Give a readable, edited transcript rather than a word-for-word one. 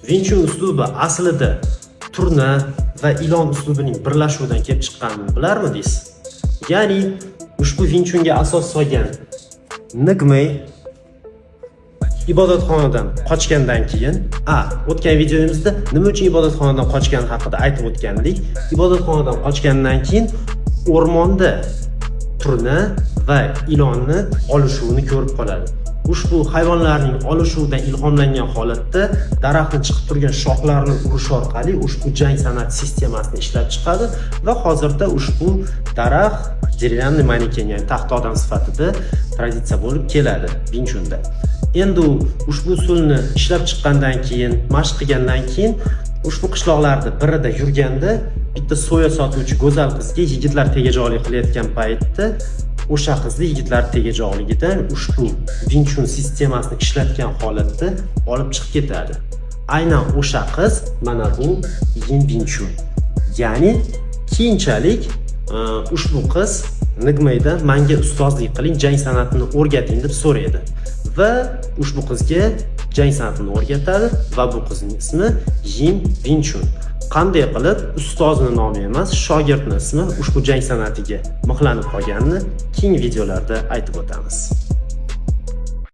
Wing Chun uslubi aslida turna va ilon uslubining birlashuvidan kelib chiqqanini bilarmidingiz? Ya'ni ushbu Wing Chunga asos solgan Nigmey ibodatxonadan qochgandan keyin, o'tgan videomizda nima uchun ibodatxonadan qochgani haqida aytib o'tgandik. Ibodatxonadan qochgandan keyin o'rmonda turna va ilonni olishuvini ko'rib qoladi. Ushbu hayvonlarning olishuvidan ilhomlangan holatda daraxtning chiqib turgan shoxlarini urish orqali ushbu jang san'at sistemasini ishlab chiqadi va hozirda ushbu daraxt derivanniy maneken, ya'ni taxta odam sifatida traditsiya bo'lib keladi Wing Chunda. Endi ushbu usulni ishlab chiqqandan keyin, mashq qilgandan keyin ushbu qishloqlarda birida yurganda bitta soya sotuvchi go'zal qizga yigitlar tegajog'lik qilayotgan paytda o'sha qizni yigitlar tegajog'ligidan ushbu Wing Chun sistemasini ishlatgan holatda olib chiqib ketadi. Aynan o'sha qiz mana bu Yin Wing Chun. Ya'ni keyinchalik ushbu qiz Nigmeydan menga ustozlik qiling, jang san'atini o'rgating deb so'raydi va ushbu qizga jang san'atini o'rgatadi va bu qizning ismi Yin Wing Chun. Qanday qilib ustozning nomi emas, shogirdning ismi ushbu jang san'atiga mixlanib qolganini keyingi videolarda aytib o'tamiz.